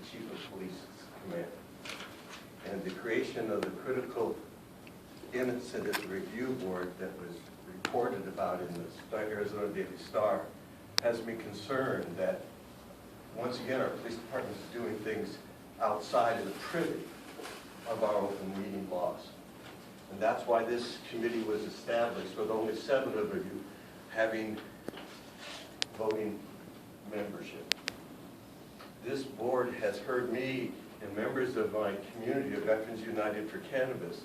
the Chief of Police's command. And the creation of the Critical Incident Review Board that was reported about in the Arizona Daily Star has me concerned that, once again, our police department is doing things outside of the privy of our open meeting laws. And that's why this committee was established, with only 7 of you having voting membership. This board has heard me and members of my community of Veterans United for Cannabis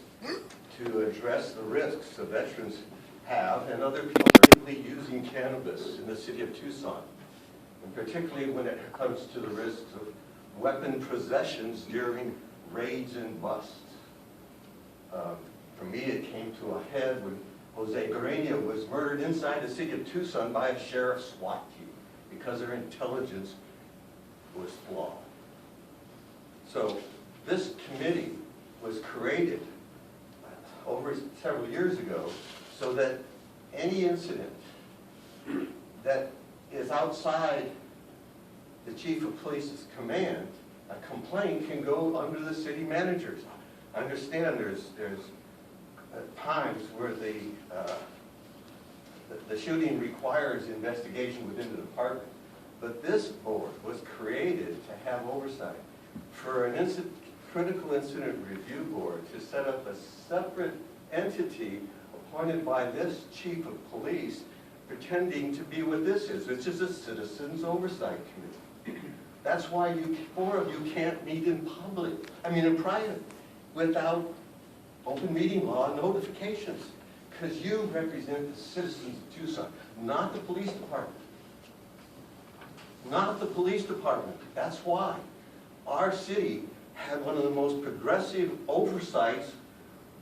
to address the risks the veterans have and other people particularly using cannabis in the city of Tucson, and particularly when it comes to the risks of weapon possessions during raids and busts. For me, it came to a head when Jose Garenia was murdered inside the city of Tucson by a sheriff's SWAT team because their intelligence was flawed. So this committee was created over several years ago so that any incident that is outside the chief of police's command, a complaint can go under the city managers. I understand there's times where the shooting requires investigation within the department, but this board was created to have oversight for an critical incident review board to set up a separate entity appointed by this chief of police pretending to be what this is, which is a citizens oversight committee. That's why 4 of you can't meet in public, in private, without open meeting law notifications, because you represent the citizens of Tucson, not the police department. Not the police department. That's why our city had one of the most progressive oversights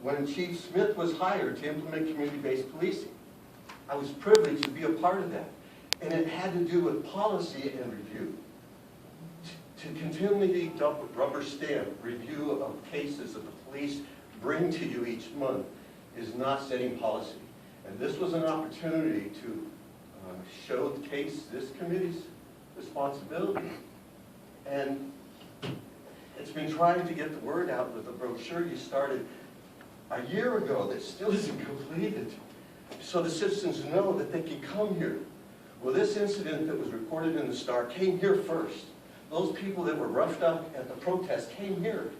when Chief Smith was hired to implement community-based policing. I was privileged to be a part of that. And it had to do with policy and review. To continually rubber stamp review of cases that the police bring to you each month is not setting policy. And this was an opportunity to showcase this committee's responsibility. And it's been trying to get the word out with the brochure you started a year ago that still isn't completed, so the citizens know that they can come here. Well, this incident that was reported in the Star came here first. Those people that were roughed up at the protest came here.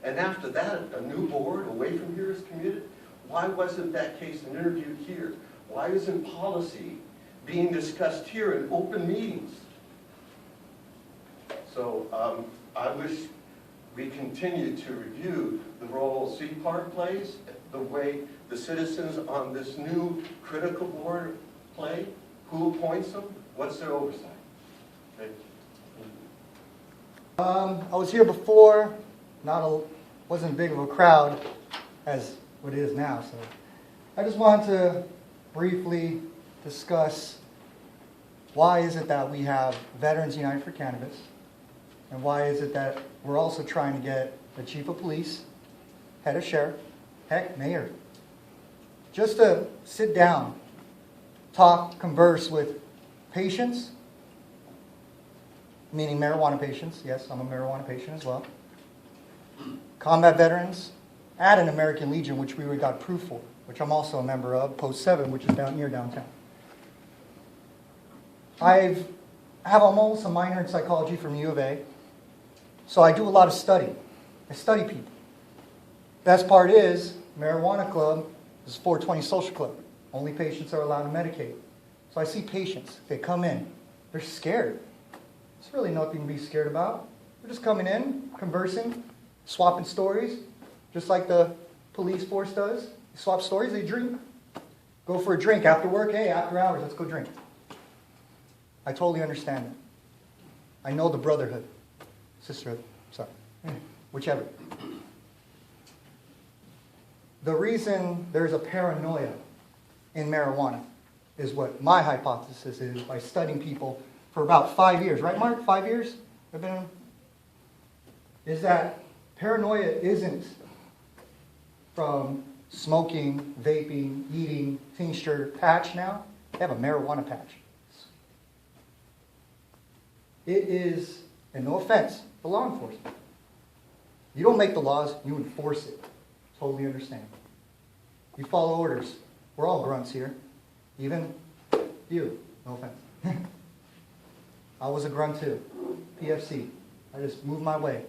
And after that, a new board away from here is committed. Why wasn't that case interviewed here? Why isn't policy being discussed here in open meetings? So I wish we continued to review the role Cparb plays, the way the citizens on this new critical board play, who appoints them, what's their oversight. Okay. I was here before, wasn't big of a crowd as what it is now, so I just wanted to briefly discuss why is it that we have Veterans United for Cannabis, and why is it that we're also trying to get the chief of police, head of sheriff, heck, mayor, just to sit down, talk, converse with patients, meaning marijuana patients. Yes, I'm a marijuana patient as well. Combat veterans, and an American Legion, which we already got proof for, which I'm also a member of, Post 7, which is near downtown. I have almost a minor in psychology from U of A, so I do a lot of study. I study people. Best part is, marijuana club is 420 social club. Only patients are allowed to medicate. So I see patients, they come in, they're scared. There's really nothing to be scared about. They're just coming in, conversing, swapping stories, just like the police force does. They swap stories, they drink. Go for a drink after work, hey, after hours, let's go drink. I totally understand that. I know the brotherhood, sisterhood, sorry, whichever. The reason there's a paranoia in marijuana is what my hypothesis is by studying people for about 5 years. Right, Mark? 5 years? Is that paranoia isn't from smoking, vaping, eating, tincture, patch now. They have a marijuana patch. It is And no offense to law enforcement. You don't make the laws, you enforce it. Totally understand. You follow orders. We're all grunts here. Even you. No offense. I was a grunt too. PFC. I just moved my way.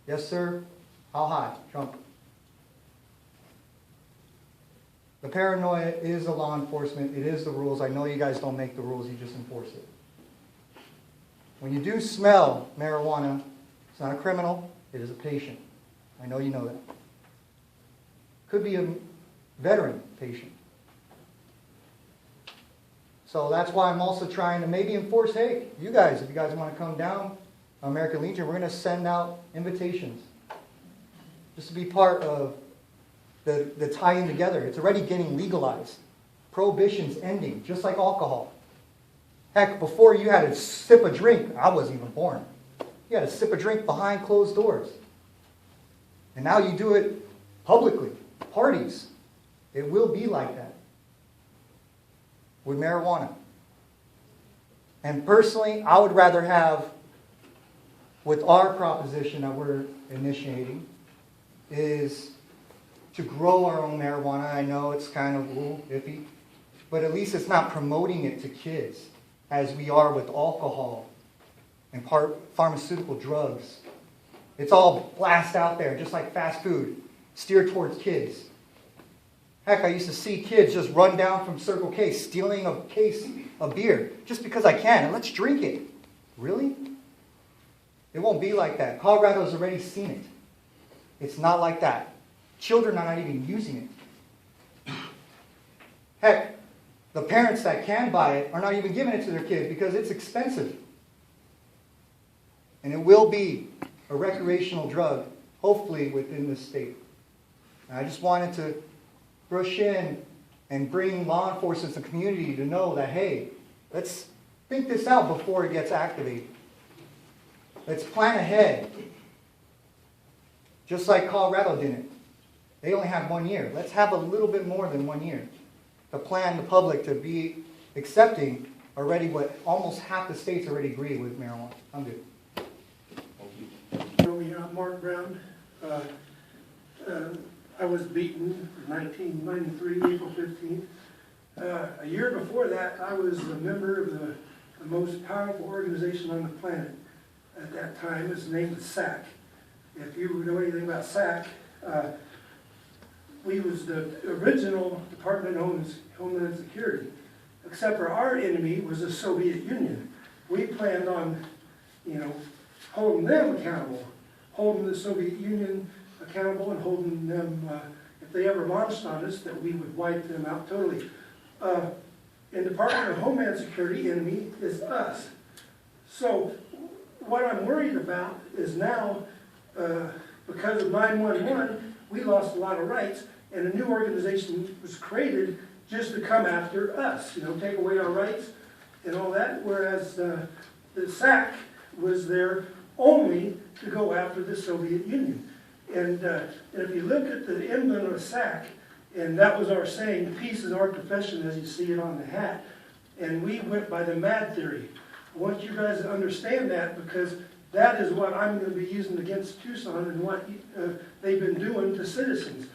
Yes, sir. How high? Jump. The paranoia is the law enforcement. It is the rules. I know you guys don't make the rules. You just enforce it. When you do smell marijuana, it's not a criminal. It is a patient. I know you know that. Could be a veteran patient. So that's why I'm also trying to maybe enforce, hey, you guys, if you guys want to come down, American Legion, we're going to send out invitations. Just to be part of the tying together. It's already getting legalized. Prohibition's ending, just like alcohol. Heck, before you had to sip a drink, I wasn't even born. You had to sip a drink behind closed doors. And now you do it publicly, parties. It will be like that with marijuana. And personally, I would rather have, with our proposition that we're initiating, is to grow our own marijuana. I know it's kind of iffy, but at least it's not promoting it to kids as we are with alcohol and pharmaceutical drugs. It's all blast out there, just like fast food, steered towards kids. Heck, I used to see kids just run down from Circle K, stealing a case of beer, just because I can, and let's drink it. Really? It won't be like that. Colorado's already seen it. It's not like that. Children are not even using it. Heck, the parents that can buy it are not even giving it to their kids because it's expensive. And it will be a recreational drug, hopefully within this state. And I just wanted to rush in and bring law enforcement and the community to know that, hey, let's think this out before it gets activated. Let's plan ahead. Just like Colorado didn't. They only have 1 year. Let's have a little bit more than 1 year to plan the public to be accepting already what almost half the states already agree with marijuana. I'm good. I'm Mark Brown. I was beaten in 1993, April 15th. A year before that, I was a member of the most powerful organization on the planet at that time. Its name was SAC. If you know anything about SAC, we was the original Department of Homeland Security, except for our enemy was the Soviet Union. We planned on, holding them accountable, holding the Soviet Union accountable and holding them, if they ever launched on us, that we would wipe them out totally. And Department of Homeland Security enemy is us. So what I'm worried about is now, because of 911, we lost a lot of rights, and a new organization was created just to come after us, take away our rights and all that, whereas the SAC was there only to go after the Soviet Union. And if you look at the emblem of SAC, and that was our saying, peace is our profession, as you see it on the hat, and we went by the MAD theory. I want you guys to understand that, because that is what I'm going to be using against Tucson and what they've been doing to citizens.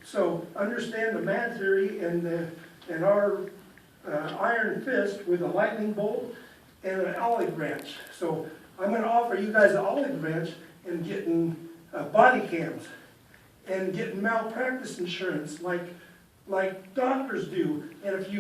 So understand the MAD theory and our iron fist with a lightning bolt and an olive branch. So I'm going to offer you guys an olive branch and getting body cams and getting malpractice insurance like doctors do. And if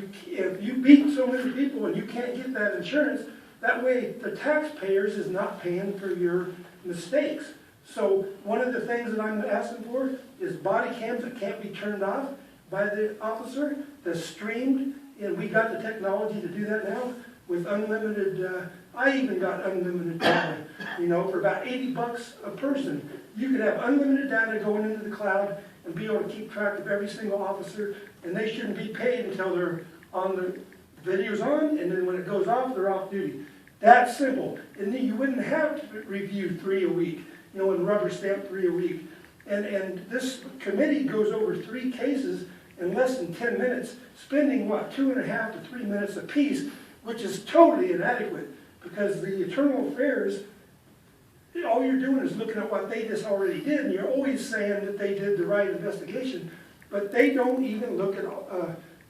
you beat so many people and you can't get that insurance, that way the taxpayers is not paying for your mistakes. So one of the things that I'm asking for is body cams that can't be turned off by the officer, that's streamed, and we got the technology to do that now with unlimited, I even got unlimited data, for about $80 a person. You could have unlimited data going into the cloud and be able to keep track of every single officer, and they shouldn't be paid until they're on the video's on, and then when it goes off, they're off duty. That's simple. And then you wouldn't have to review 3 a week, and rubber stamp 3 a week. And this committee goes over 3 cases in less than 10 minutes, spending, 2.5 to 3 minutes apiece, which is totally inadequate, because the Internal Affairs all you're doing is looking at what they just already did, and you're always saying that they did the right investigation, but they don't even look at,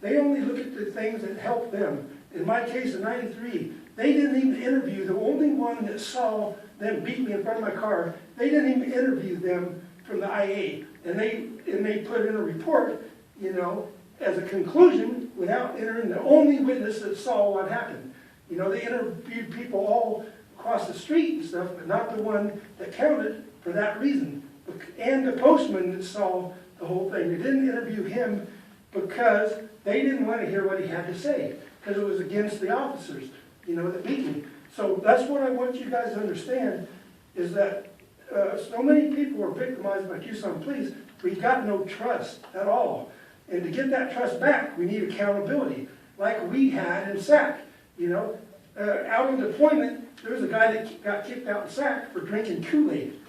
they only look at the things that help them. In my case in '93, they didn't even interview, the only one that saw them beat me in front of my car, they didn't even interview them from the IA. And they put in a report, you know, as a conclusion, without entering the only witness that saw what happened. You know, they interviewed people all across the street and stuff, but not the one that counted for that reason. And the postman that saw the whole thing. They didn't interview him because they didn't want to hear what he had to say, because it was against the officers, you know, that beat me. So that's what I want you guys to understand, is that so many people are victimized by Tucson police. We've got no trust at all. And to get that trust back, we need accountability, like we had in SAC. You know, out on deployment, there was a guy that got kicked out in SAC for drinking Kool-Aid.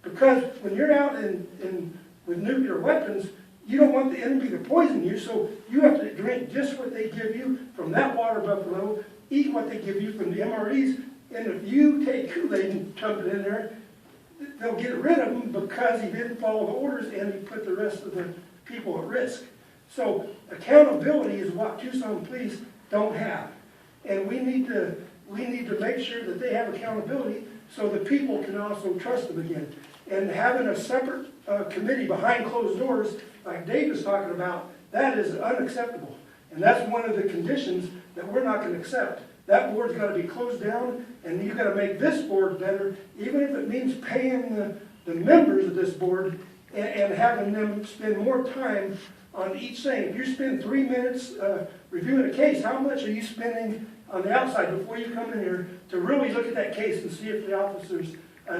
Because when you're out with nuclear weapons, you don't want the enemy to poison you, so you have to drink just what they give you from that water buffalo, eat what they give you from the MREs, and if you take Kool-Aid and dump it in there, they'll get rid of him because he didn't follow the orders and he put the rest of the people at risk. So accountability is what Tucson police don't have. And we need to make sure that they have accountability so the people can also trust them again. And having a separate committee behind closed doors, like Dave was talking about, that is unacceptable. And that's one of the conditions that we're not going to accept. That board's got to be closed down, and you've got to make this board better, even if it means paying the members of this board and having them spend more time on each thing. If you spend 3 minutes reviewing a case, how much are you spending on the outside before you come in here to really look at that case and see if the officers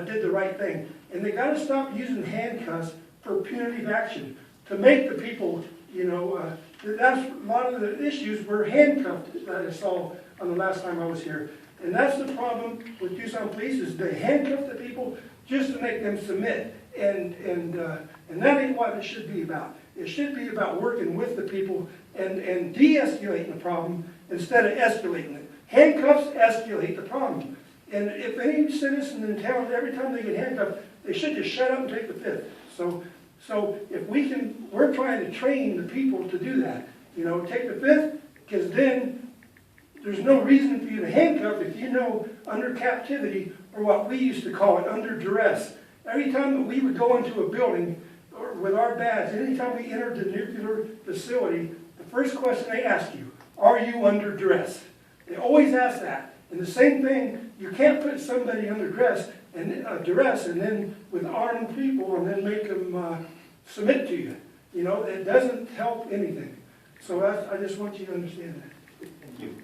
did the right thing? And they got to stop using handcuffs for punitive action to make the people, you know, that's a lot of the issues were handcuffed that I saw on the last time I was here. And that's the problem with Tucson police, is they handcuff the people just to make them submit. And that ain't what it should be about. It should be about working with the people and de-escalating the problem instead of escalating it. Handcuffs escalate the problem. And if any citizen in town, every time they get handcuffed, they should just shut up and take the fifth. So if we can, we're trying to train the people to do that. You know, take the fifth, because then there's no reason for you to handcuff if you know under captivity, or what we used to call it, under duress. Every time that we would go into a building or with our badge, anytime we entered the nuclear facility, the first question they ask you, are you under duress? They always ask that. And the same thing, you can't put somebody under duress and then with armed people and then make them submit to you. You know, it doesn't help anything. So I just want you to understand that. Thank you.